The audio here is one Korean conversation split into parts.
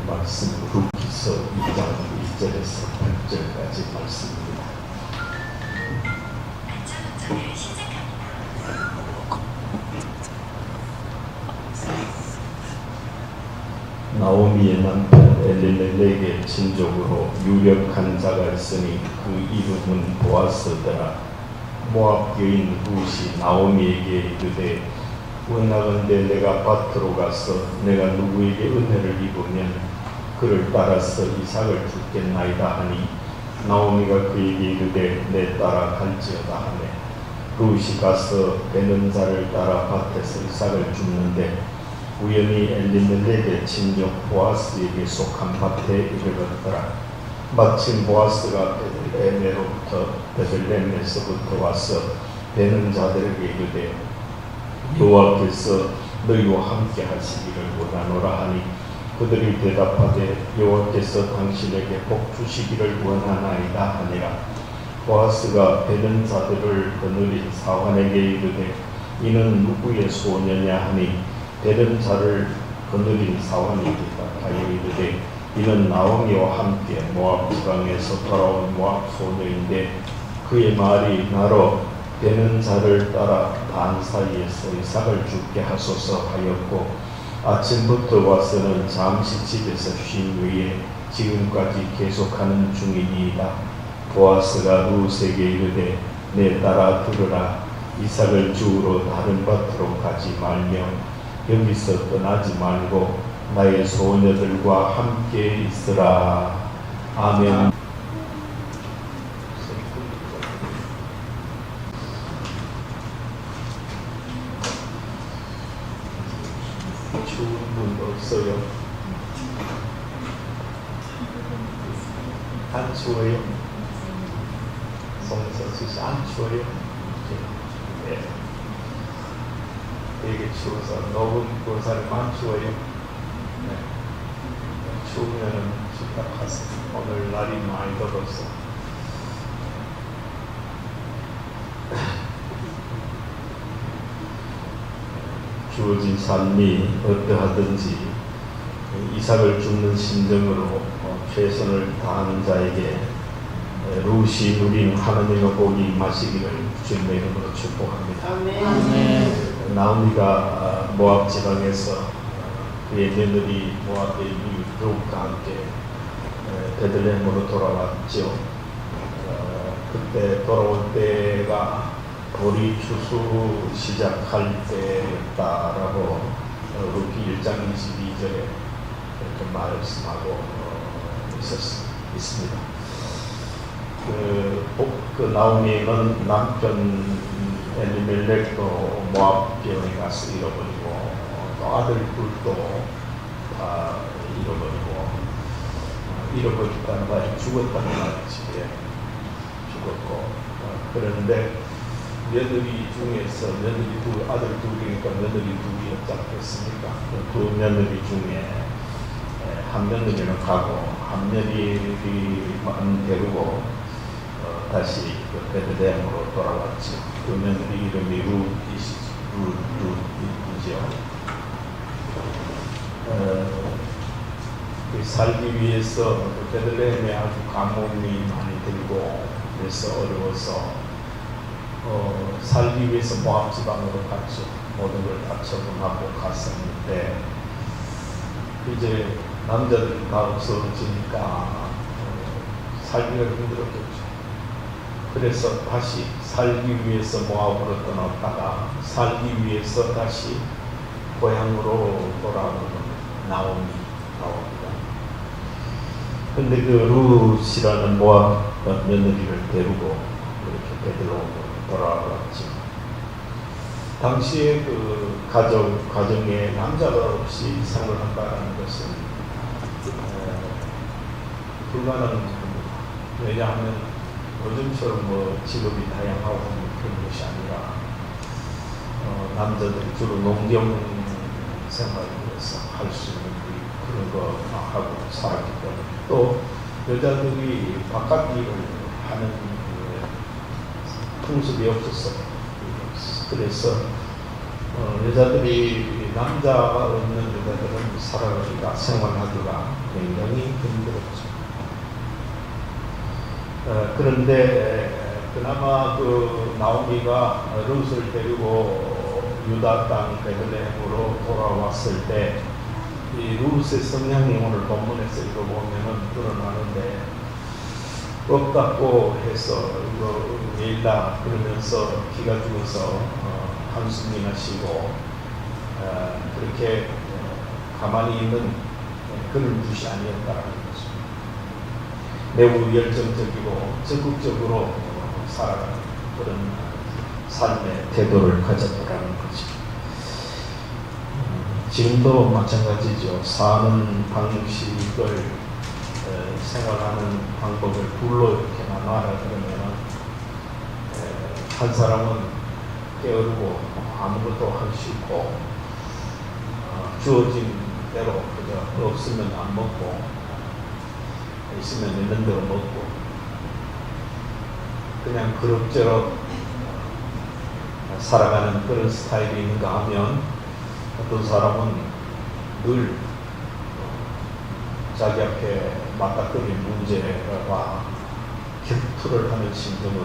말씀 루키서 2장 1절에서 8절까지 말씀입니다. 나오미의 남편 엘리멜렉의 친족으로 유력한 자가 있으니 그 이름은 보아스더라. 모압 여인 룻이 나오미에게 이르되 원하건대 내가 밭으로 가서 내가 누구에게 은혜를 입으면 그를 따라서 이삭을 주겠나이다 하니 나오미가 그에게 이르되 내 따라 갈지어다 하매 룻이 가서 베는 자를 따라 밭에서 이삭을 줍는데 우연히 엘리멜렉의 친족 보아스에게 속한 밭에 이르렀더라. 마침 보아스가 베들레헴에서부터 와서 베는 자들에게 이르되 여호와께서 너희와 함께 하시기를 원하노라 하니 그들이 대답하되 여호와께서 당신에게 복 주시기를 원하나이다 하니라. 보아스가 베는 자들을 거느린 사환에게 이르되 이는 누구의 소녀냐 하니 베는 자를 거느린 사환이 대답하여 이르되 이는 나오미와 함께 모압 지방에서 돌아온 모압 소녀인데 그의 말이 나로 베는 자를 따라 단 사이에서 이삭을 죽게 하소서 하였고 아침부터 와서는 잠시 집에서 쉰 후에 지금까지 계속하는 중이니이다. 보아스가 룻에게 이르되 내 따라 들으라. 이삭을 주우러 다른 밭으로 가지 말며 여기서 떠나지 말고 나의 소녀들과 함께 있으라. 아멘. 추운 분 없어요? 안 추워요? 송서수 씨 안 추워요? 네. 되게 추워서 녹음 본 사람 안 추워요? 네. 추우면은 집합하세요. 오늘 날이 많이 더워서. 주어진 삶이 어떠하든지 이삭을 줍는 심정으로 최선을 다하는 자에게 룻이 누린 하나님의 복이 임하시기를 주님의 이름으로 축복합니다. 아멘. 나오미가 모압 지방에서 그의 며느리 모압의 룻과 함께 베들레헴으로 돌아왔죠. 그때 돌아올 때가 보리 추수 시작할 때였다라고 루키 1장 22절에 이렇게 말씀하고 있습니다. 그 나오미는 남편 엘리멜렉도 모압 병에 가서 잃어버리고 또 아들 둘도 다 잃어버렸다는 말이 죽었다는 말이지. 죽었고 그런데 며느리 중에서 아들 둘이니까 며느리 둘이었지 않겠습니까? 두 며느리 중에 한 며느리는 가고 한 며느리만 데리고 다시 베들레헴으로 돌아왔죠. 그 며느리 이름이 룻이죠. 살기 위해서 베들레헴에 아주 가뭄이 많이 들고 그래서 어려워서 살기 위해서 모압 지방으로 갔죠. 모든 걸 다 처분하고 갔었는데 이제 남자들이 다 없어지니까 살기가 힘들었겠죠. 그래서 다시 살기 위해서 모압으로 떠났다가 살기 위해서 다시 고향으로 돌아오는 나옵니다. 근데 그 룻이라는 모압 며느리를 데리고 이렇게 베들레헴으로 돌아왔죠. 당시에 그 가정에 남자가 없이 이삭을 한다는 것은 불가능한 겁니다. 왜냐하면 요즘처럼 직업이 다양하고 그런 것이 아니라 남자들이 주로 농경 생활에서 할 수 있는 그런 거 하고 살았기 때문에 또 여자들이 바깥 일을 하는 풍습이 없었어요. 그래서 여자들이 남자가 없는 여자들은 살아가기가 생활하기가 굉장히 힘들었죠. 그런데 그나마 그 나오미가 룻을 데리고 유다 땅 베들레헴으로 돌아왔을 때 이 룻의 성향이 오늘 본문에서 읽어보면은 드러나는데 없다고 해서 이거 왜일라 그러면서 기가 죽어서 한숨이나 쉬고 그렇게 가만히 있는 그런 뜻이 아니었다라는 거죠. 매우 열정적이고 적극적으로 살아가는 그런 삶의 태도를 가졌다라는 거죠. 지금도 마찬가지죠. 사는 방식을 생활하는 방법을 둘로 이렇게 나눠라 그러면은 한 사람은 게으르고 아무것도 하기 싫고 주어진 대로 그저 없으면 안 먹고 있으면 있는 대로 먹고 그냥 그럭저럭 살아가는 그런 스타일이 있는가 하면 어떤 사람은 늘 자기 앞에 맞닥뜨린 문제와 격투를 하는 심정을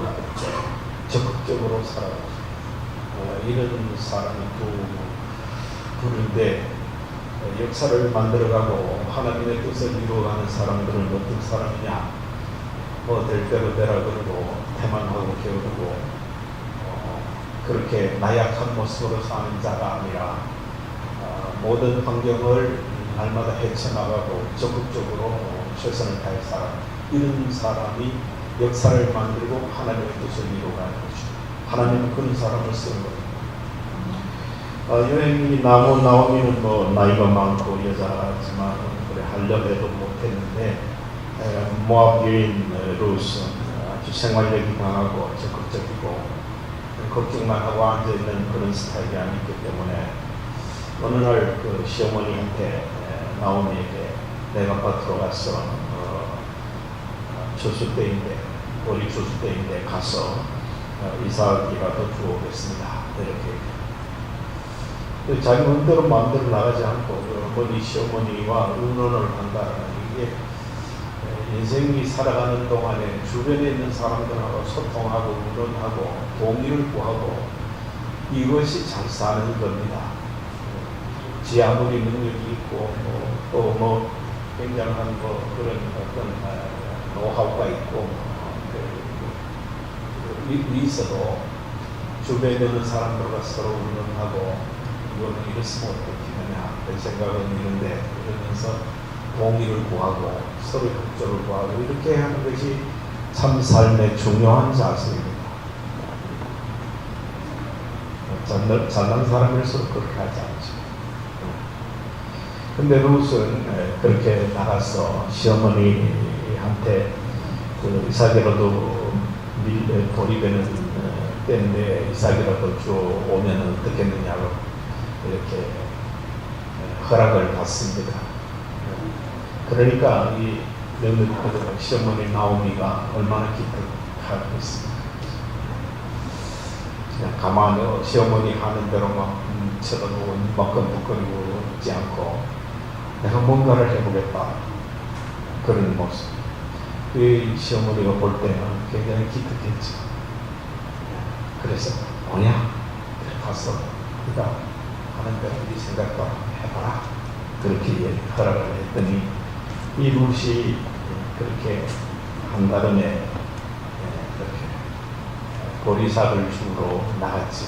적극적으로 살아가죠. 이런 사람이 둘인데 역사를 만들어가고 하나님의 뜻을 이루어가는 사람들은 어떤 사람이냐? 뭐 될 대로 되라 그러고 태만하고 게으르고 그렇게 나약한 모습으로 사는 자가 아니라 모든 환경을 날마다 헤쳐나가고 적극적으로 최선을 다해 살아가는 이런 사람이 역사를 만들고 하나님의 뜻을 이루어가는 거죠. 하나님은 그런 사람을 쓰는 거예요. 여행이 나오미는 뭐 나이가 많고 여자지만 그래 하려 해도 못했는데 모압 여인 룻은 아주 생활력이 강하고 적극적이고 걱정만 하고 앉아있는 그런 스타일이 아니기 때문에 어느 날 그 시어머니한테 나오미에게 내가 밭으로 가서 추수 때인데 우리 추수 때인데 가서 이삭이라도 주오겠습니다. 이렇게 자기 마음대로 나가지 않고 어머니 시어머니와 의논을 한다는 이게 인생이 살아가는 동안에 주변에 있는 사람들하고 소통하고 의논하고 동의를 구하고 이것이 잘 사는 겁니다. 지 아무리 능력이 있고 또 굉장한 그런 어떤 노하우가 있고 있어도 주변에 있는 구사람들과 서로 의논하고 이거는 이랬으면 어떻겠느냐 그런 생각은 있는데 그러면서 동의를 구하고 서로 협조를 구하고 이렇게 하는 것이 참 삶의 중요한 자세입니다. 잘난 사람일수록 그렇게 하지 않죠. 근데 룻은 그렇게 나가서 시어머니한테 그 이삭이라도 돌입에는 때인데 이삭이라도 주오면 어떻겠느냐고 이렇게 허락을 받습니다. 그러니까 이 시어머니 나오미가 얼마나 기특하고 있습니다. 그냥 가만히 시어머니 하는 대로 막 쳐다보고 먹건먹거리고 있지 않고 내가 뭔가를 해보겠다 그런 모습. 그 시어머니가 볼 때는 굉장히 기특했죠. 그래서 뭐냐? 가서 네가 하는 대로 네 생각도 해봐라. 그렇게 허락을 했더니 이 룻이 그렇게 한다름에 그렇게 보리삭을 주러 나갔죠.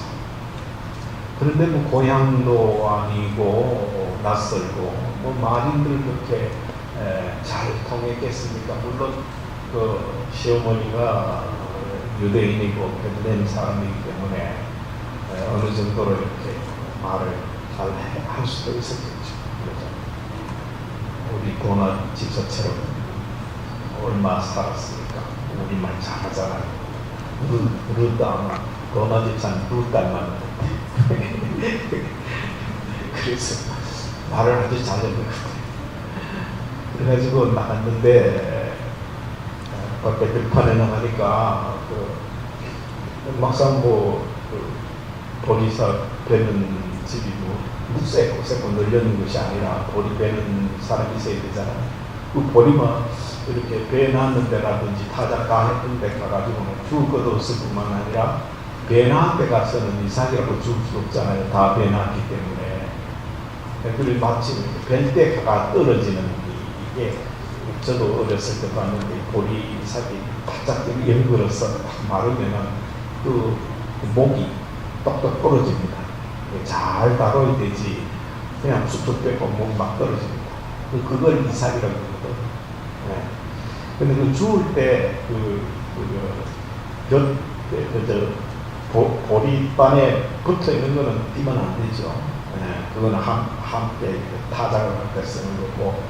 그런데 뭐 고향도 아니고 낯설고 뭐 말인들 그렇게 잘 통했겠습니까? 물론 그 시어머니가 유대인이고 베들레헴 사람이기 때문에 어느 정도로 이렇게 말을 잘 할 수도 있었겠죠. 우리 도나 집사처럼 얼마 살았으니까 우리말 잘하잖아요. 룻도 아마 도나 집사는 룻 닮았는데 그래서 말을 아주 잘했는 것 같아요. 그래가지고 나갔는데 밖에 들판에 나가니까 막상 보리삭 되는 집이고 쎄고 늘려는 것이 아니라 보리 베는 사람이 있어야 되잖아요. 그 보리만 이렇게 배 낳는 데라든지 타작가 했던 데 가가지고는 죽을 것도 없을 뿐만 아니라 배 낳은 데 가서는 이삭이라고 죽을 수 없잖아요. 다 배 낳았기 때문에. 그리고 마치 벨때 가가 떨어지는 이게 저도 어렸을 때 봤는데 보리 이삭이 바짝 연결해서 마르면은 그 목이 똑똑 떨어집니다. 잘 다뤄야 되지 그냥 쑥쑥 빼고 목이 막 떨어집니다. 그걸 이삭이라고 그러거든요. 네. 근데 그 죽을 때 보리반에 붙어 있는 거는 띄면 안 되죠. 네. 그거는 함께 타작을 할 때 쓰는 거고,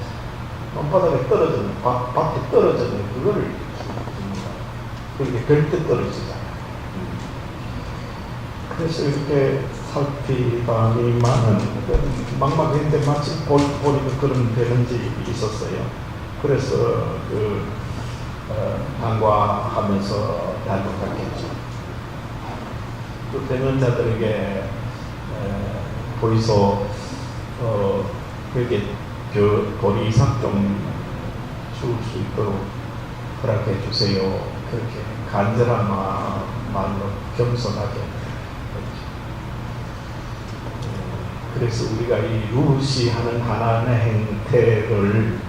손바닥에 떨어지는, 밭에 떨어지는 그거를 줍니다. 그렇게 별뜻 떨어지잖아요. 그래서 이렇게 살피다니만은 막막했는데 마침 보니까 그런 되는 집이 있었어요. 그래서 간과하면서 달려갔겠죠. 또 대면자들에게 보이소 그렇게 보리 이삭 좀 줄 수 있도록 허락해 주세요. 그렇게 간절한 말로 겸손하게. 그래서 우리가 이 루시 하는 하나님의 행태를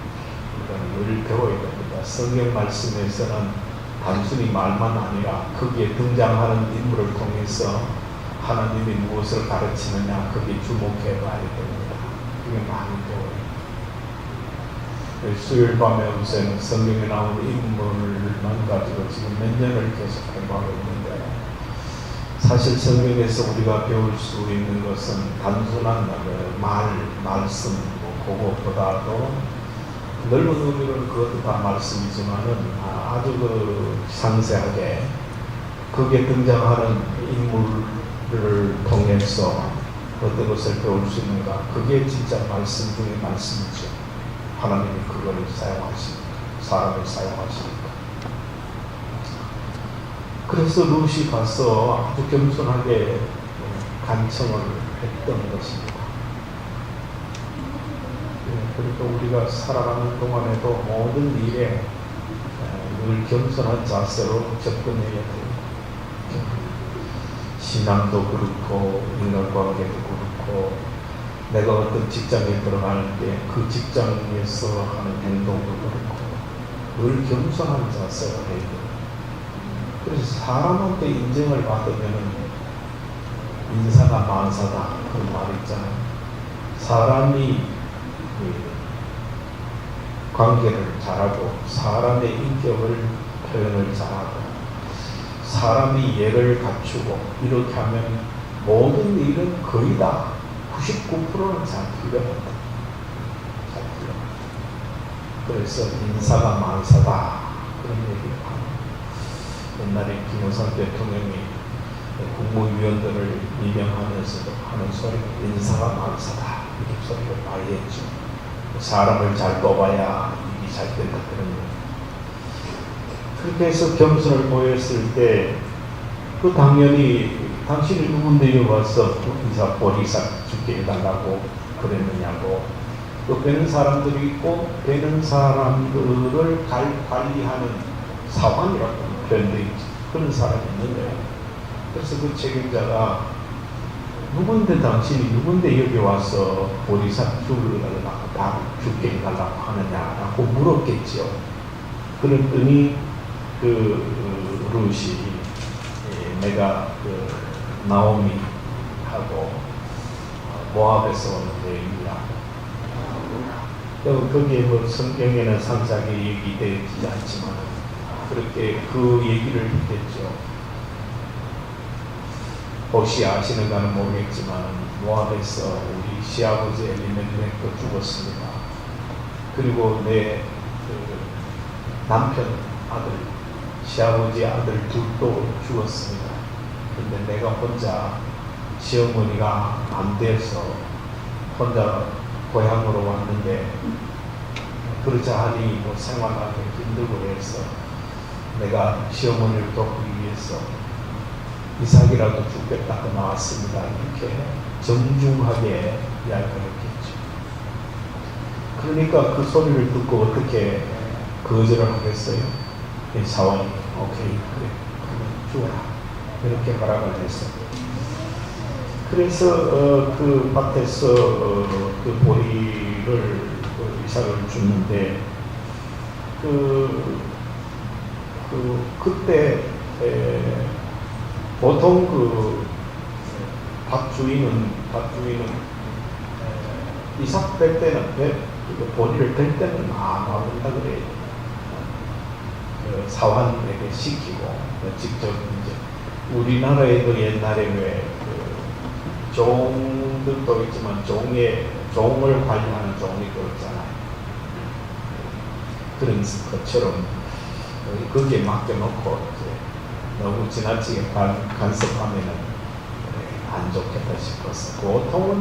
늘 배워야 됩니다. 성경 말씀에서는 단순히 말만 아니라 거기에 등장하는 인물을 통해서 하나님이 무엇을 가르치느냐 거기에 주목해 봐야 됩니다. 그게 많이 배워요. 수요일 밤에 우선 성경에 나오는 인물만 가지고 지금 몇 년을 계속 공부하고 있는데, 사실 성경에서 우리가 배울 수 있는 것은 단순한 말씀 그것보다도 넓은 의미로는 그것도 다 말씀이지만은 아주 상세하게 거기에 등장하는 인물을 통해서 어떤 것을 배울 수 있는가, 그게 진짜 말씀 중에 말씀이죠. 하나님이 그거를 사용하십니다. 사람을 사용하십니다. 그래서 룻이 가서 아주 겸손하게 간청을 했던 것입니다. 그러니까 우리가 살아가는 동안에도 모든 일에 늘 겸손한 자세로 접근해야 돼요. 신앙도 그렇고 인간관계도 그렇고, 내가 어떤 직장에 들어갈 때 그 직장에서 하는 행동도 그렇고 늘 겸손한 자세로 해야 돼요. 그래서 사람한테 인정을 받으면 인사가 만사다 그런 말이 있잖아요. 사람이 관계를 잘하고 사람의 인격을 표현을 잘하고 사람이 예를 갖추고 이렇게 하면 모든 일은 거의 다 99%는 잘 풀려간다. 잘 풀려간다. 그래서 인사가 만사다 그런 얘기를 합니다. 옛날에 김영삼 대통령이 국무위원들을 임명하면서도 하는 소리가 인사가 만사다 이런 소리를 많이 했죠. 사람을 잘 뽑아야 일이 잘 된다 그런 얘기. 그렇게 해서 겸손을 보였을 때 그 당연히 당신이 누군데요 와서 보리삭 죽게 해달라고 그랬느냐고, 또 베는 사람들이 있고 베는 사람들을 관리하는 사관이라고 표현되어 있지. 그런 사람이 있는데, 그래서 그 책임자가 누군데 당신이 누군데 여기 와서 보리삭 죽게 해달라고 하느냐라고 물었겠죠. 그랬더니 룻이 내가 나오미하고 모압에서 온 여인이라. 거기에 뭐 성경에는 상세하게 얘기되지 않지만 그렇게 그 얘기를 했겠죠. 혹시 아시는가는 모르겠지만 모압에서 우리 시아버지 엘리멜렉도 죽었습니다. 그리고 내 남편 아들, 시아버지 아들 둘도 죽었습니다. 근데 내가 혼자 시어머니가 안 돼서 혼자 고향으로 왔는데, 그러자 하니 뭐 생활하기 힘들고 해서 내가 시어머니를 돕기 위해서 이삭이라도 죽겠다고 나왔습니다. 이렇게 정중하게 이야기했겠죠. 그러니까 그 소리를 듣고 어떻게 거절을 하겠어요? 사원이 오케이 그래 그러면 주어라 이렇게 허락을 했어요. 그래서 그 밭에서 그 보리를 이삭을 주는데 그때 보통 그 밭주인은 이삭 뺄 때는 보리를 뺄 때는 안 와준다 그래요. 사환에게 시키고 직접 이제 우리나라에도 옛날에 왜 종들도 있지만 종을 관리하는 종이도 있잖아요. 그런 것처럼 거기에 맡겨놓고 이제 너무 지나치게 간섭하면은 안 좋겠다 싶어서 보통은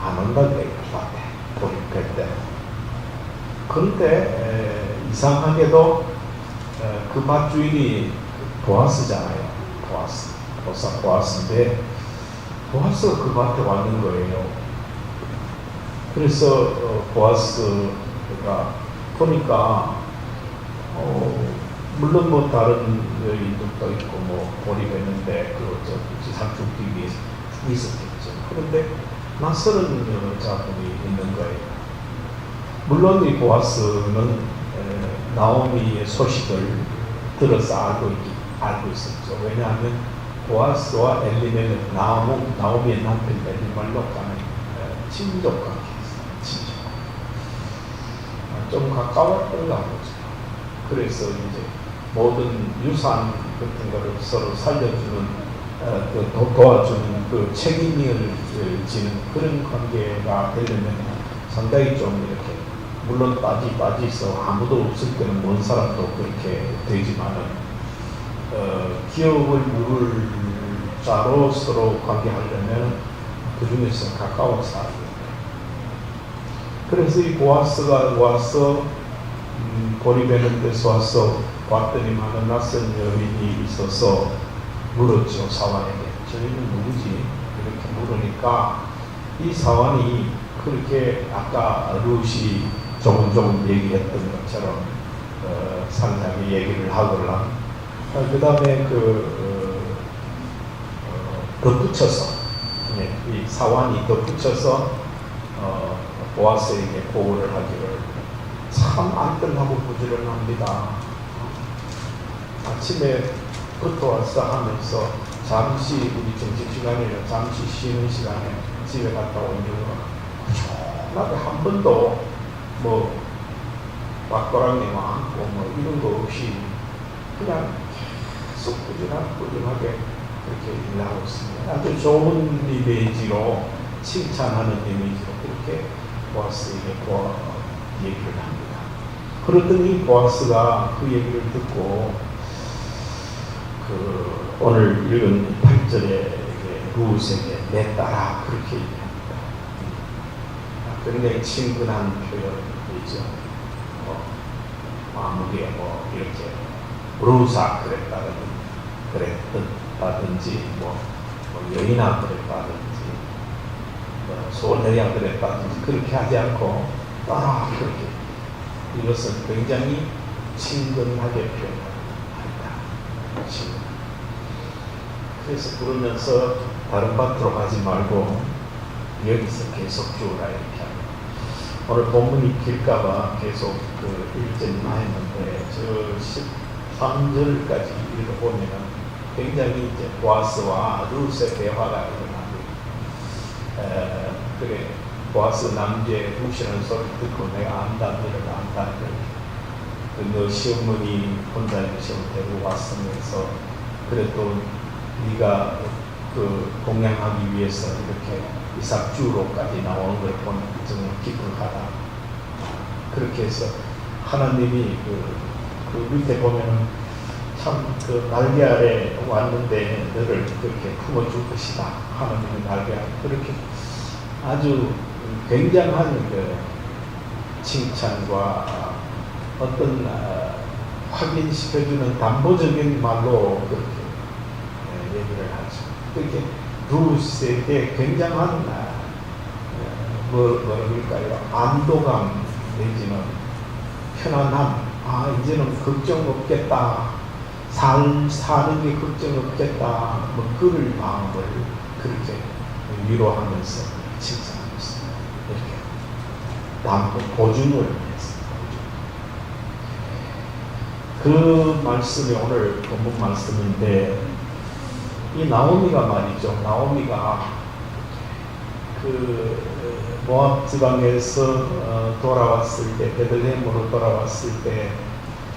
안 온다 그래요. 밭에 보리 뺄 때. 그런데 이상하게도 그 밭주인이 보아스잖아요. 보아스인데 보아스가 그 밭에 왔는 거예요. 그래서 보아스가 보니까 물론 뭐 다른 여인들도 있고 뭐 보리가 있는데 지상 죽기 위해서 있었겠죠. 그런데 낯설은 여자분이 있는 거예요. 물론 이 보아스는 나오미의 소식을 들어서 알고 있었죠. 왜냐하면 보아스와 엘리멜렉, 나오미의 남편 엘리멜렉과는 친족 관계였어요. 친족. 좀 가까웠던가 보죠. 그래서 이제 모든 유산 같은 거를 서로 살려주는, 도와주는 그 책임을 지는 그런 관계가 되려면 상당히 좀 이렇게, 물론 빠지서 아무도 없을 때는 먼 사람도 그렇게 되지만은, 기업을 물을 자로 서로 관계하려면 그 중에서 가까운 사람이에요. 그래서 이 보아스가 와서, 보리 베는 데서 와서 봤더니만은 낯선 여인이 있어서 물었죠, 사환에게. 저희는 누구지? 이렇게 물으니까 이 사환이 그렇게 아까 룻이 조금 얘기했던 것처럼 상상의 얘기를 하거나, 그 다음에 덧붙여서, 이 사환이 덧붙여서 보아스에게 보고를 하기를, 참 안뜰하고 부지런합니다. 아침에부터 와서 하면서 잠시 우리 점심시간에 잠시 쉬는 시간에 집에 갔다 온 이유가 나도 한 번도 뭐 막고랑이와 안고 뭐 이런 거 없이 그냥 계속 꾸준하게 그렇게 일하고 있습니다. 아주 좋은 이미지로, 칭찬하는 이미지로 그렇게 보아스에게 얘기를 합니다. 그러더니 보아스가 그 얘기를 듣고 오늘 읽은 8절에 룻에게 내 딸아 그렇게 얘기합니다. 굉장히 친근한 표현이죠. 아무리 뭐 이렇게 룻아 그랬다든지 뭐 여인아 그랬다든지 소녀야 그랬다든지 그렇게 하지 않고 딸아 그렇게, 이것은 굉장히 친근하게 표현합니다. 그래서 부르면서 다른 밭으로 가지 말고 여기서 계속 주우라 이렇게 합니다. 오늘 본문이 길까봐 계속 그 읽지만 했는데 저 13절까지 읽어보면 굉장히 이제 보아스와 룻의 대화가 일어납니다. 그래 보아스 남자의 룻이라는 소리 듣고 내가 안다 너를 안다 너 시어머니 혼자 시험 데리고 왔으면서 그래도 네가 그 공양하기 위해서 이렇게 이삭 주로까지 나오는 걸 보면 정말 기쁘하다. 그렇게 해서 하나님이 그 밑에 보면은 참 그 날개 아래 왔는데 너를 그렇게 품어줄 것이다. 하나님의 날개 아래 그렇게 아주 굉장한 그 칭찬과 어떤 확인시켜주는 담보적인 말로 그렇게 얘기를 하죠. 그렇게 룻에게 굉장한 뭐랄까요? 안도감 내지는 편안함. 아, 이제는 걱정 없겠다. 사는 게 걱정 없겠다. 뭐 그럴 마음을 그렇게 위로하면서 칭찬하겠습니다. 이렇게 보증을 했습니다. 그 말씀이 오늘 본문 말씀인데, 이 나오미가 말이죠. 나오미가 그 모압 지방에서 돌아왔을 때, 베들레헴으로 돌아왔을 때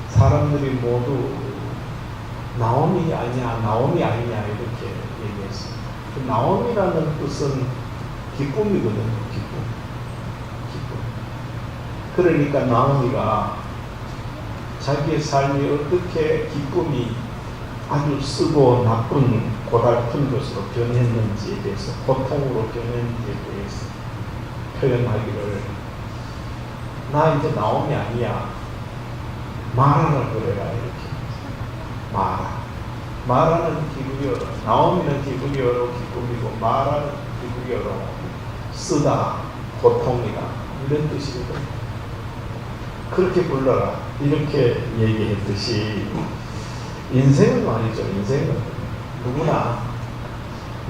사람들이 모두 나오미 아니냐, 나오미 아니냐 이렇게 얘기했습니다. 그 나오미라는 뜻은 기쁨이거든요. 기쁨. 그러니까 나오미가 자기의 삶이 어떻게 기쁨이 아주 쓰고 나쁜 고달픈 것으로 변했는지에 대해서, 고통으로 변했는지에 대해서 표현하기를, 나 이제 나오미 아니야, 마라라 그래라 이렇게. 마라는 히브리어로, 나오미는 히브리어로 기쁨이고 마라는 히브리어로 쓰다, 고통이다 이런 뜻이거든요. 그렇게 불러라 이렇게 얘기했듯이 인생은 말이죠. 인생은 누구나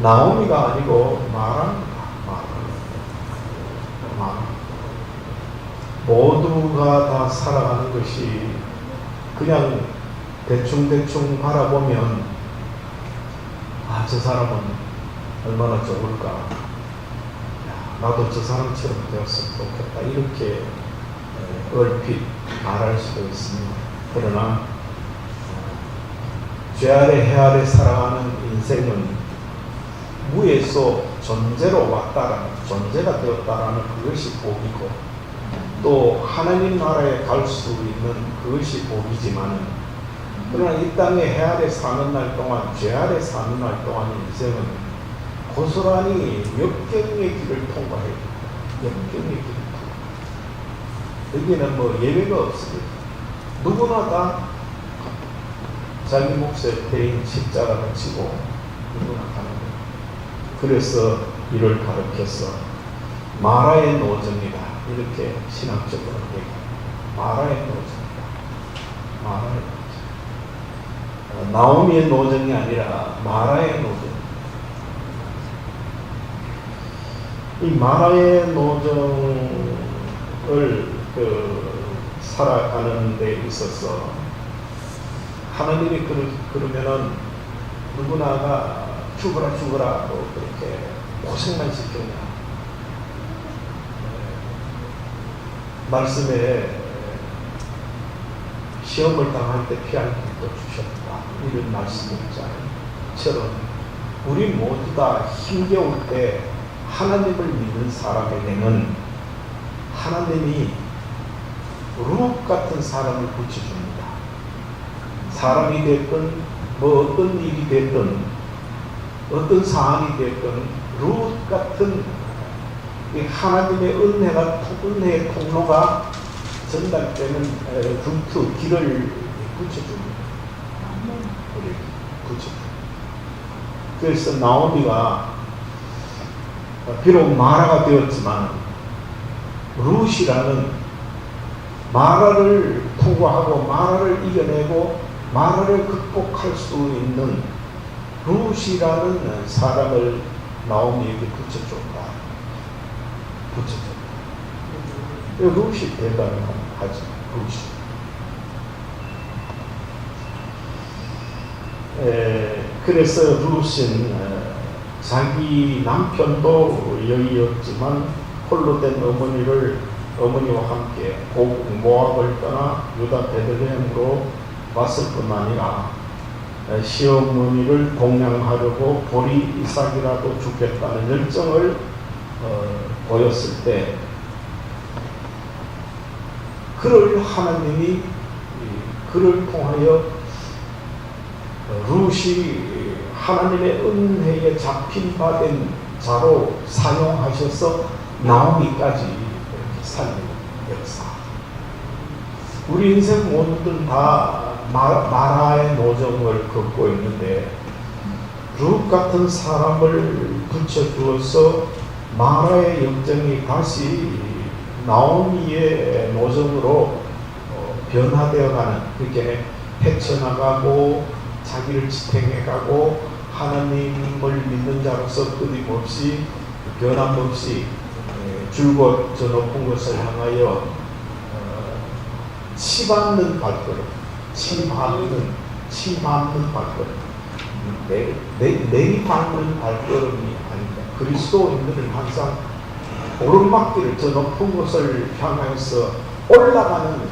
나오미가 아니고 마라입니다. 마라. 모두가 다 살아가는 것이 그냥 대충 바라보면, 아, 저 사람은 얼마나 좋을까, 야, 나도 저 사람처럼 되었으면 좋겠다 이렇게 얼핏 말할 수도 있습니다. 그러나 죄 아래 해 아래 살아가는 인생은 무에서 존재로 왔다라는, 존재가 되었다라는 그것이 복이고, 또 하나님 나라에 갈 수 있는 그것이 복이지만, 그러나 이 땅에 해 아래 사는 날 동안, 죄 아래 사는 날 동안 인생은 고스란히 역경의 길을 통과해야 됩니다. 역경의 길을. 여기는 뭐 예외가 없습니다. 누구나 다 자기 몫의 대인 십자가를 지고 누구나 가는 거예요. 그래서 이를 가르쳐서 마라의 노정이다 이렇게 신학적으로 얘기합니다. 마라의 노정이다. 마라의 노정. 나오미의 노정이 아니라 마라의 노정. 이 마라의 노정을 살아가는 데 있어서 하나님이 그러면은 누구나가 죽어라 또 그렇게 고생만 시켰냐. 말씀에 시험을 당할 때 피할 길도 주셨다 이런 말씀이 있잖아요. 우리 모두 다 힘겨울 때 하나님을 믿는 사람에게는 하나님이 룻 같은 사람을 붙여줍니다. 사람이 됐든 뭐 어떤 일이 됐든 어떤 사안이 됐든 룻 같은 하나님의 은혜의 통로가 전달되는 루트 길을 붙여줍니다. 붙여줍니다. 그래서 나오미가 비록 마라가 되었지만 룻이라는 마라를 통과하고 마라를 이겨내고 마라를 극복할 수 있는 룻이라는 사람을 나오미에게 붙여줬다. 룻이 대단하죠. 그래서 룻은 자기 남편도 여의였지만 홀로 된 어머니와 함께 모압을 떠나 유다 베들레헴으로 왔을 뿐 아니라 시어머니를 동양하려고 보리 이삭이라도 죽겠다는 열정을 보였을 때, 그를 하나님이 그를 통하여 룻이 하나님의 은혜에 잡힌 바 된 자로 사용하셔서 나오미까지 이렇게 살리는 역사. 우리 인생 모두들 다 마라의 노정을 겪고 있는데 룻 같은 사람을 붙여주어서 마라의 역정이 다시 나오미의 노정으로 변화되어가는, 그렇게 헤쳐나가고 자기를 지탱해가고 하나님을 믿는 자로서 끊임없이 변함없이 줄곧 저 높은 것을 향하여 치받는 발걸음, 치받는 발걸음, 내리받는 발걸음이 아닙니다. 그리스도인들은 항상 오르막길을, 저 높은 곳을 향해서 올라가서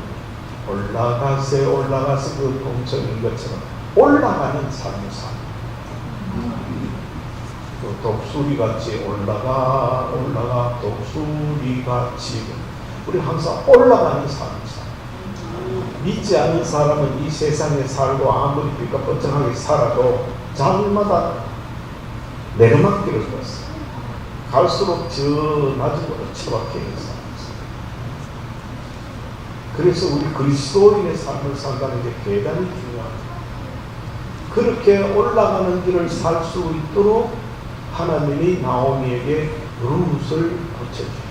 그 동천인 것처럼 올라가는 삶을 삽니다. 독수리같이 올라가 독수리같이 우리 항상 올라가는 삶을 삽니다. 믿지 않는 사람은 이 세상에 살고 아무리 삐까뻔쩍하게 살아도 자기마다 내리막길을 걷어요. 갈수록 저 낮은 곳으로 처박혀 있는 사람입니다. 그래서 우리 그리스도인의 삶을 산다는 게 대단히 중요합니다. 그렇게 올라가는 길을 살 수 있도록 하나님이 나오미에게 룻을 붙여줍니다.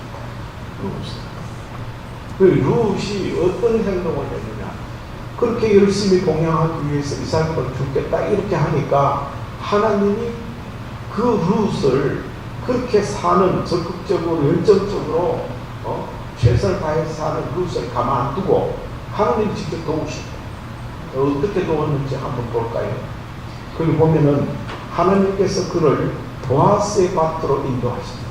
그 룻이 어떤 행동을 했느냐, 그렇게 열심히 공양하기 위해서 이삭을 죽겠다 이렇게 하니까 하나님이 그 룻을 그렇게 사는, 적극적으로 열정적으로 최선을 다해서 사는 룻을 가만 안 두고 하나님이 직접 도우십니다. 어떻게 도왔는지 한번 볼까요? 거기 보면은 하나님께서 그를 보아스의 밭으로 인도하십니다.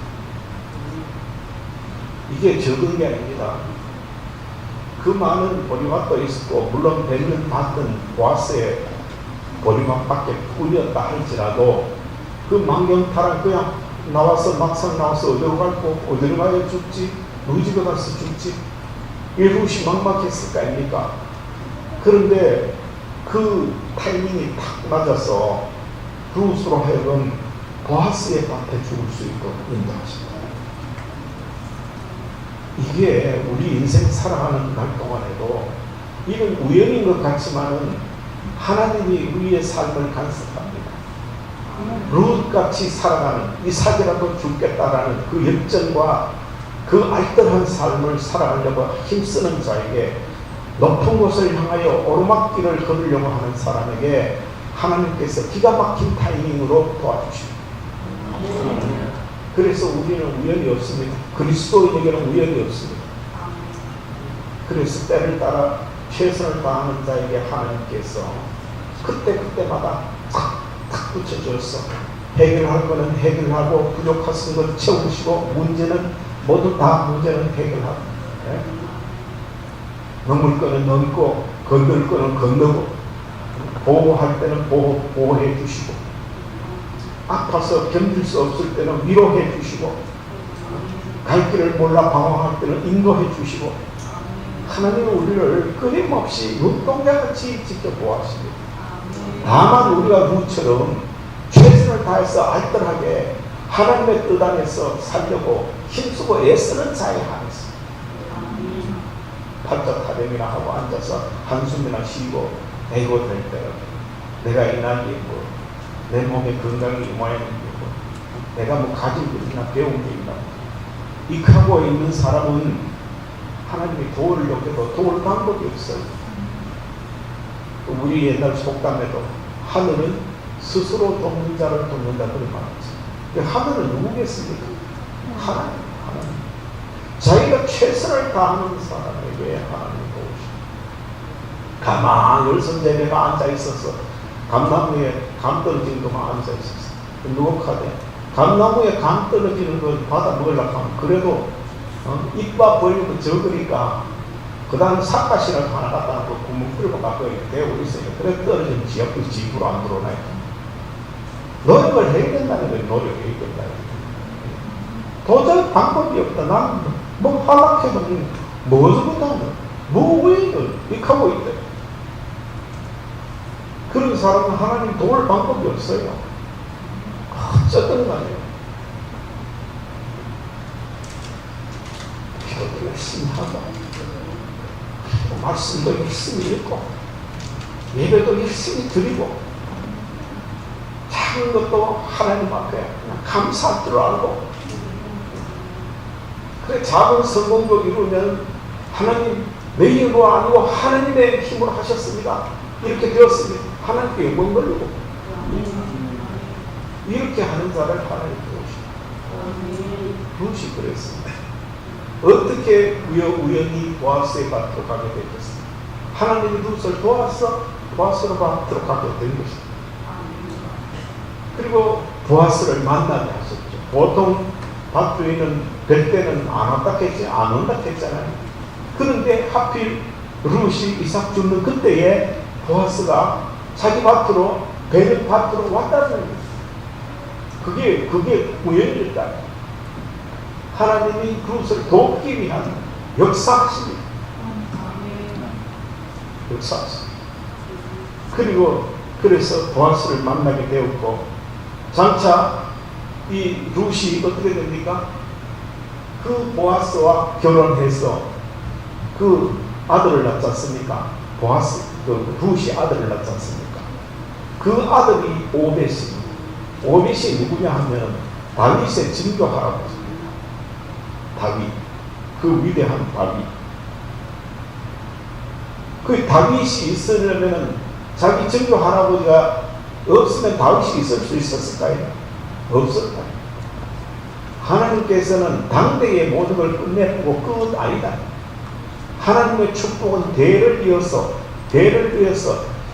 이게 적은 게 아닙니다. 그 많은 보리밭도 있었고, 물론 100년 밭은 보아스의 보리밭밖에 뿐이었다 할지라도 그 만경타랑 그냥 막상 나와서 어디로 갈고 어디로 가야 죽지, 누구 집에 가서 죽지, 일곱시 막막했을 거 아닙니까? 그런데 그 타이밍이 탁 맞아서 룻으로 하여금 보아스의 밭에 죽을 수 있도록 인도하십니다. 이게 우리 인생 살아가는 날 동안에도 이런 우연인 것 같지만은 하나님이 우리의 삶을 간섭합니다. 룻같이 살아가는, 이삭이라도 죽겠다라는 그 열정과 그 알뜰한 삶을 살아가려고 힘쓰는 자에게, 높은 곳을 향하여 오르막길을 걸으려고 하는 사람에게 하나님께서 기가 막힌 타이밍으로 도와주십니다. 그래서 우리는 우연이 없습니다. 그리스도인에게는 우연이 없습니다. 그래서 때를 따라 최선을 다하는 자에게 하나님께서 그때마다 탁 붙여줘서 해결할 거는 해결하고 부족하신 것 채우시고 문제는 해결하고, 넘을 거는 넘고 건널 거는 건너고 보호할 때는 보호해 주시고, 아파서 견딜 수 없을 때는 위로해 주시고, 갈 길을 몰라 방황할 때는 인도해 주시고, 하나님은 우리를 끊임없이 눈동자같이 지켜보았습니다. 다만 우리가 룻처럼 최선을 다해서 알뜰하게 하나님의 뜻 안에서 살려고 힘쓰고 애쓰는 자에 한해서 팔자 타령이나 하고 앉아서 한숨이나 쉬고 대고 될 때는 내가 이 나이에 내 몸에 건강이 이 모양이고 내가 가진 게 있나 배운 게 있나 이하고 있는 사람은 하나님이 도우려고 해도 도울 방법이 없어요. 우리 옛날 속담에도 하늘은 스스로 돕는 자를 돕는다 그런 말이죠. 하늘은 누구겠습니까? 하나님. 자기가 최선을 다하는 사람에게 하나님 도우십니다. 가만히 열선제내가 앉아있어서 감나무에 감 떨어지는 것만 앉아있었어. 누구 카대 감나무에 감 떨어지는 걸 받아 먹으려고 하면 그래도 입과 벌리고 적으니까 그 다음 삿갓이라도 하나 갖다 놓고 구멍 뚫고 갖고 대고 있으니까 그래 떨어지면 지역도 집으로 안 들어오나요? 노력을 해야 된다는 거예요. 노력해야 된다는 거예요. 도저히 방법이 없다. 난 뭐 하락해도 뭐어서 못하는 뭐왜 이렇게 하고 있대. 그런 사람은 하나님 도울 방법이 없어요. 어쨌든 말이에요. 기도도 열심히 하고 말씀도 열심히 읽고 예배도 열심히 드리고 작은 것도 하나님 앞에 감사할 줄 알고 그 작은 성공도 이루면 하나님 내 힘으로 아니고 하나님의 힘으로 하셨습니다. 이렇게 되었습니다. 하나님께 영광 돌리고 이렇게 하는 자를 하나님 배우시고 룻이 그랬습니다. 어떻게 우연히 보아스의 밭으로 가게 되었습니다. 하나님이 룻을 도와서 보아스로 밭으로 가게 된 것입니다. 그리고 보아스를 만나게 하셨죠. 보통 밭 주인은 뵐 때는 안 왔다 했지, 안 온다 했잖아요. 그런데 하필 룻이 이삭 죽는 그때에 보아스가 자기 밭으로, 베는 밭으로 왔다는 거예요. 그게 우연이었다. 하나님이 룻을 돕기 위한 역사하십니다. 역사하십니다. 그리고 그래서 보아스를 만나게 되었고, 장차 이 룻이 어떻게 됩니까? 그 보아스와 결혼해서 그 아들을 낳지 않습니까? 보아스, 그 룻이 아들을 낳지 않습니까? 그 아들이 오벳입니다. 오벳이 누구냐 하면 다윗의 증조 할아버지입니다. 다윗, 그 위대한 다윗. 그 다윗이 있으려면 자기 증조 할아버지가 없으면 다윗이 있을 수 있었을까요? 없었다. 하나님께서는 당대의 모든 걸 끝내고 끝 아니다. 하나님의 축복은 대를 이어서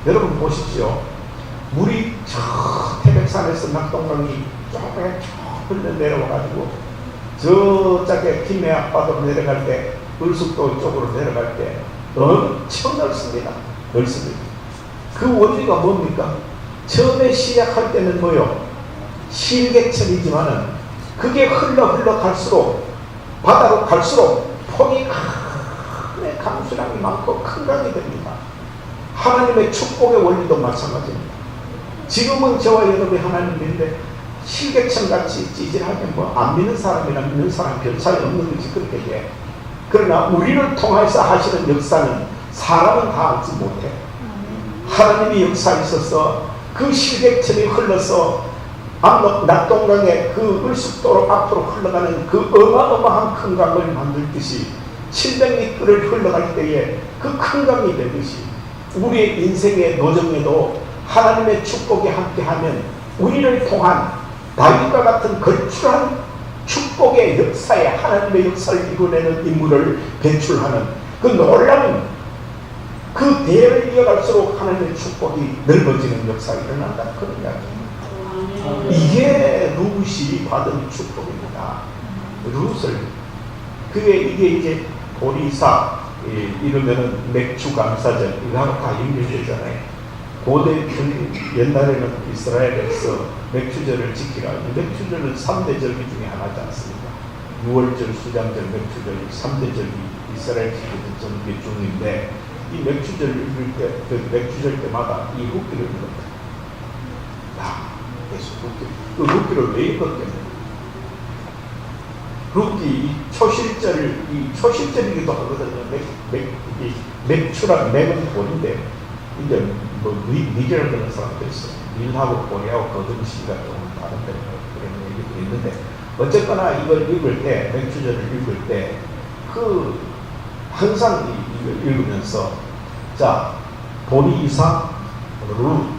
여러분 보십시오. 물이 저 태백산에서 낙동강이 쪼그레 흘러 내려와가지고 저 짝에 김해 앞바다로 내려갈 때, 을숙도 쪽으로 내려갈 때 엄청 넓습니다. 넓습니다. 그 원리가 뭡니까? 처음에 시작할 때는 뭐요? 실개천이지만은 그게 흘러 갈수록, 바다로 갈수록 폭이 큰 강수량이 많고 큰 강이 됩니다. 하나님의 축복의 원리도 마찬가지입니다. 지금은 저와 여러분이 하나님인데 실개천같이 찌질하게 안 믿는 사람이랑 믿는 사람 별 차이 없는 것이 그렇게 돼. 그러나 우리를 통해서 하시는 역사는 사람은 다 알지 못해. 하나님이 역사하셔서 그 실개천이 흘러서 낙동강의 그 을숙도로 앞으로 흘러가는 그 어마어마한 큰 강을 만들듯이 700m를 흘러갈 때에 그 큰 강이 되듯이 우리의 인생의 노정에도 하나님의 축복이 함께하면 우리를 통한 다윗과 같은 걸출한 축복의 역사에 하나님의 역사를 이루어내는 인물을 배출하는 그 놀라운 그 대를 이어갈수록 하나님의 축복이 넓어지는 역사가 일어난다. 그런 이야기입니다. 이게 룻이 받은 축복입니다. 룻을 이게 이제 보리사 이러면은 맥주 감사절 이거하고 다 연결되잖아요. 고대 옛날에는 이스라엘에서 맥주절을 지키라. 맥주절은 3대 절기 중에 하나지 않습니까? 6월절, 수장절, 맥주절 3대 절기 이스라엘 지키던 절기 중인데 이 맥주절을 읽을 때, 그 맥주절 때마다 이 룻기를 읽었다. 계속 룻기. 그 룻기를 왜 읽었겠냐? 룻기 초실절이기도 하거든요. 맥주란 맥은 보리인데 이제 밀이라는 그런 사람도 있어요. 밀하고 보리하고 거듭시기가 조금 다른데 그런 얘기도 있는데 어쨌거나 이걸 읽을 때, 맥주절을 읽을 때 항상 이걸 읽으면서 자, 보리 이삭, 룻,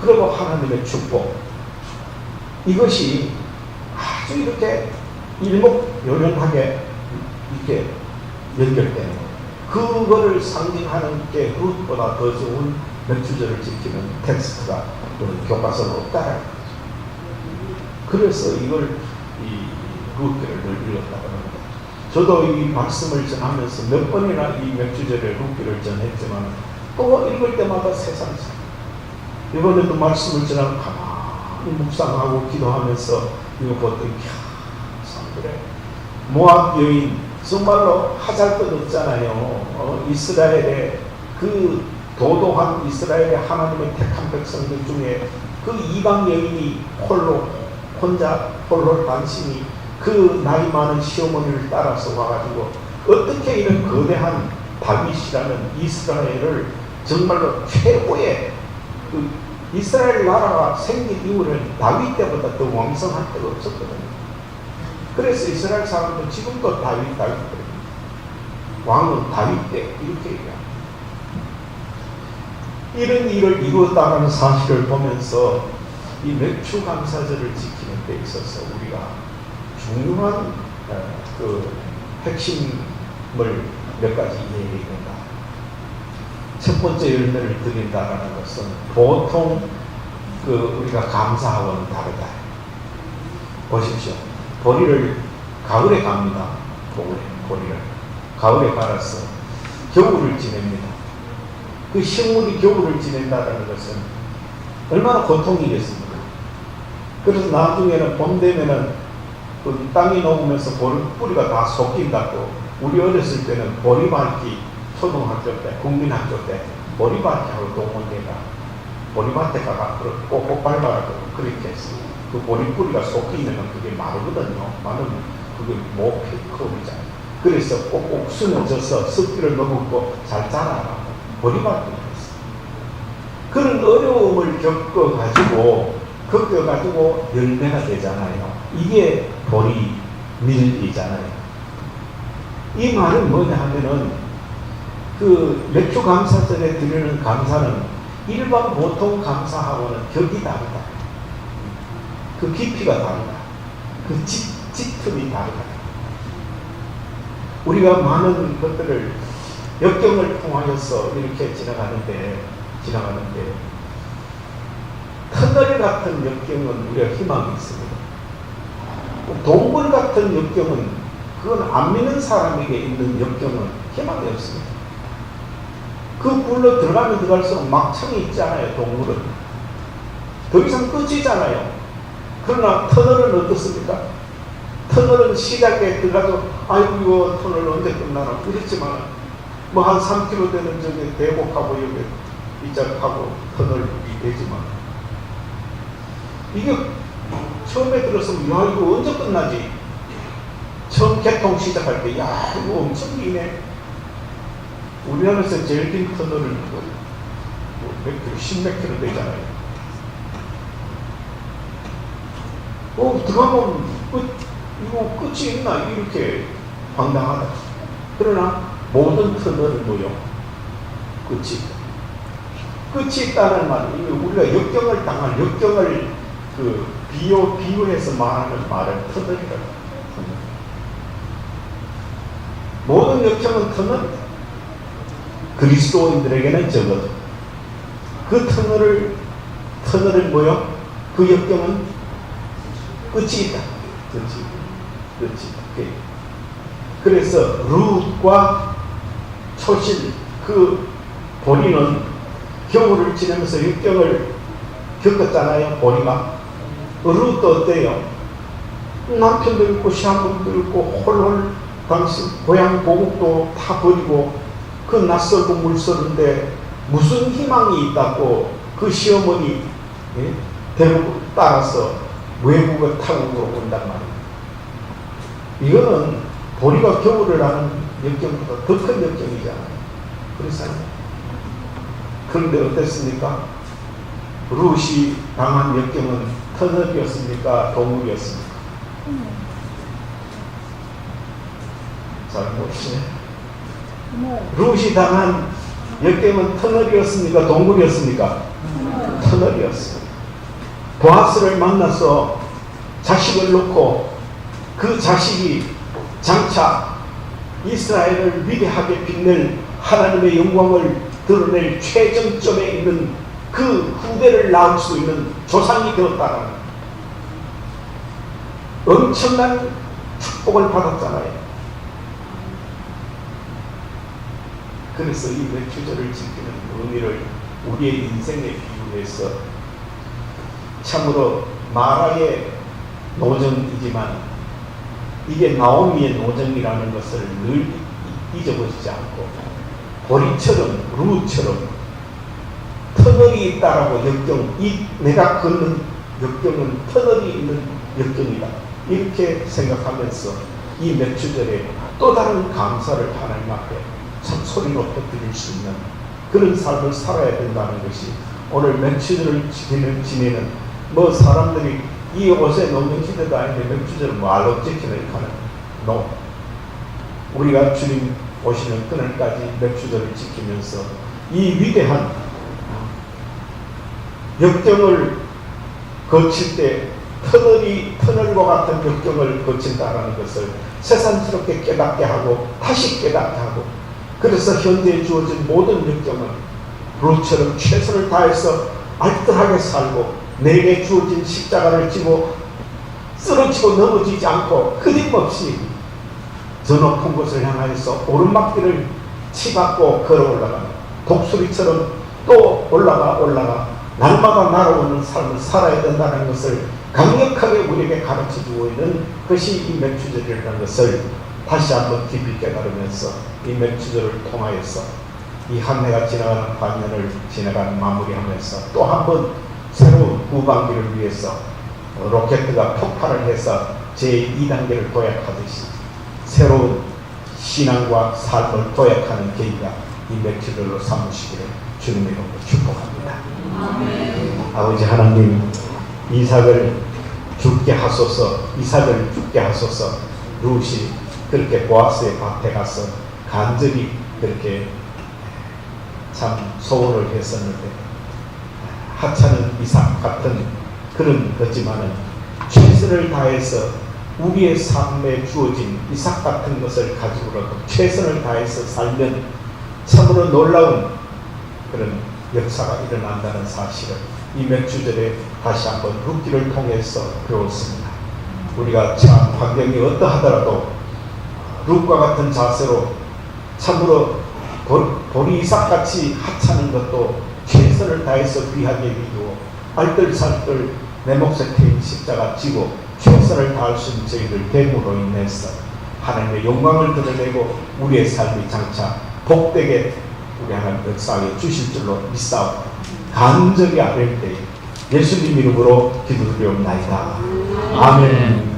그리고 하나님의 축복, 이것이 아주 이렇게 일목요연하게 이렇게 연결되는 거예요. 그거를 상징하는 게 룻보다 더 좋은 맥주절을 지키는 텍스트가 교과서로 없다라는 거죠. 그래서 이걸 룻기를 읽었다고 합니다. 저도 이 말씀을 전하면서 몇 번이나 이 맥주절에 룻기를 전했지만 또 읽을 때마다 세상이 이번에도 말씀을 전하고 가만히 묵상하고 기도하면서 이거 보더니 참 그래. 모압 여인 정말로 하잘 것 없잖아요. 이스라엘의 그 도도한 이스라엘의 하나님의 택한 백성들 중에 그 이방 여인이 홀로 단신이 그 나이 많은 시어머니를 따라서 와가지고 어떻게 이런 거대한 다윗이라는 이스라엘을 정말로 최고의 그 이스라엘 나라가 생긴 이후에는 다윗 때보다 더 왕성할 때가 없었거든요. 그래서 이스라엘 사람들은 지금도 다윗 그래요. 왕은 다윗 때 이렇게 얘기합니다. 이런 일을 이루었다는 사실을 보면서 이 맥주 감사절을 지키는 데 있어서 우리가 중요한 그 핵심을 몇 가지 이해해야 된다. 첫 번째 열매를 드린다는 것은 보통 우리가 감사하고는 다르다. 보십시오. 보리를 가을에 갑니다. 보리를 가을에 갈아서 겨울을 지냅니다. 그 식물이 겨울을 지낸다는 것은 얼마나 고통이겠습니까? 그래서 나중에는 봄 되면은 그 땅이 녹으면서 뿌리가 다 섞인다고. 우리 어렸을 때는 보리밭이 초등학교 때, 국민학교 때 보리밭하고 동원대가 보리밭에 가가 꼭꼭 밟아라고 그렇게 했어요. 그 보리 뿌리가 섞이면 그게 마르거든요. 마르면 그게 못 피크잖아요. 그래서 꼭꼭 숨어져서 습기를 머금고 잘 자라라고 보리밭도 했어요. 그런 어려움을 겪어가지고 열매가 되잖아요. 이게 보리밀이잖아요. 이 말은 뭐냐 하면은 그 맥주 감사절에 드리는 감사는 일반 보통 감사하고는 격이 다르다. 그 깊이가 다르다. 그 짙음이 다르다. 우리가 많은 것들을 역경을 통하여서 이렇게 지나가는데 터널 같은 역경은 우리가 희망이 있습니다. 동굴 같은 역경은 그건 안 믿는 사람에게 있는 역경은 희망이 없습니다. 그 불로 들어가면 들어갈수록 막창이 있잖아요. 동굴은 더 이상 끝이잖아요. 그러나 터널은 어떻습니까? 터널은 시작에 들어가서 아이고 이거 터널 언제 끝나나 그랬지만 뭐 한 3km 되는 저기 대곡하고 여기 이짝하고 터널이 되지만 이게 처음에 들었으면 야 이거 언제 끝나지? 처음 개통 시작할 때 야 이거 엄청 기네. 우리나라에서 제일 긴 터널은 몇 킬로, 10몇 킬로 되잖아요. 들어가면 이거 끝이 있나 이렇게 황당하다. 그러나 모든 터널은 뭐요? 끝이 있다. 끝이 있다는 말은 우리가 역경을 당할 역경을 비유해서 말하는 말은 터널이라고. 모든 역경은 터널이다. 그리스도인들에게는 적어도 그 터널은 뭐요? 그 역경은 끝이 있다. 끝이 있다. 그래서 룻과 초실 그 보리는 겨울을 지내면서 역경을 겪었잖아요. 보리가. 룻도 어때요? 남편도 있고 시아버지도 있고 홀홀 당신 고향 고국도 다 버리고 그 낯설고 물설은데 무슨 희망이 있다고 그 시어머니 데리고 따라서 외국의 타국으로 온단 말이에요. 이거는 보리가 겨울을 하는 역경보다 더 큰 역경이잖아요. 그렇잖아요. 그런데 어땠습니까? 룻이 당한 역경은 터널이었습니까? 동굴이었습니까? 잘 모르시네. 룻이 당한 역경은 터널이었습니까? 동굴이었습니까? 터널이었습니다. 보아스를 만나서 자식을 놓고 그 자식이 장차 이스라엘을 위대하게 빛낼 하나님의 영광을 드러낼 최정점에 있는 그 후대를 낳을 수 있는 조상이 되었다는 엄청난 축복을 받았잖아요. 그래서 이 맥주절을 지키는 의미를 우리의 인생에 비유해서 참으로 마라의 노정이지만 이게 나오미의 노정이라는 것을 늘 잊어버리지 않고 보리처럼 룻처럼 터널이 있다라고 내가 걷는 역경은 터널이 있는 역경이다. 이렇게 생각하면서 이 맥주절에 또 다른 감사를 하나님 앞에 참 소리 높여 드릴 수 있는 그런 삶을 살아야 된다는 것이 오늘 맥주절을 지내는 뭐 사람들이 이 옷에 놓는 시대도 아닌데 맥주절을 뭐알로 지키는 이카는 노. 우리가 주님 오시는 그날까지 맥주절을 지키면서 이 위대한 역경을 거칠 때 터널과 같은 역경을 거친다라는 것을 새삼스럽게 깨닫게 하고 다시 깨닫게 하고, 그래서 현재에 주어진 모든 역경은 룻처럼 최선을 다해서 알뜰하게 살고 내게 주어진 십자가를 지고 쓰러지고 넘어지지 않고 끊임없이 저 높은 곳을 향하여서 오르막길을 치받고 걸어 올라가는 독수리처럼 또 올라가 날마다 날아오는 삶을 살아야 된다는 것을 강력하게 우리에게 가르쳐주고 있는 것이 이 맥주절이라는 것을 다시 한번 깊이 깨달으면서 이 맥주절을 통하여서 이 한 해가 지나가는 반년을 지나가는 마무리하면서 또 한 번 새로운 후반기를 위해서 로켓가 폭발을 해서 제2단계를 도약하듯이 새로운 신앙과 삶을 도약하는 계기가 이 맥주절로 삼으시기를 주님의 이름으로 축복합니다. 아버지 하나님, 이삭을 죽게 하소서. 룻이 그렇게 보아스의 밭에 가서 간절히 그렇게 참 소원을 했었는데, 하찮은 이삭 같은 그런 거지만은 최선을 다해서 우리의 삶에 주어진 이삭 같은 것을 가지고라도 최선을 다해서 살면 참으로 놀라운 그런 역사가 일어난다는 사실을 이 맥주절에 다시 한번 룻기를 통해서 배웠습니다. 우리가 참 환경이 어떠하더라도 룻과 같은 자세로 참으로 보리 이삭같이 하찮은 것도 최선을 다해서 귀하게 여기고 알뜰살뜰 내 몫에 태인 십자가 지고 최선을 다할 수 있는 저희들 됨으로 인해서 하나님의 영광을 드러내고 우리의 삶이 장차 복되게 우리 하나님 역사하여 주실 줄로 믿사옵니다. 간절히 아뢰올 때에 예수님 이름으로 기도드리옵나이다. 아멘.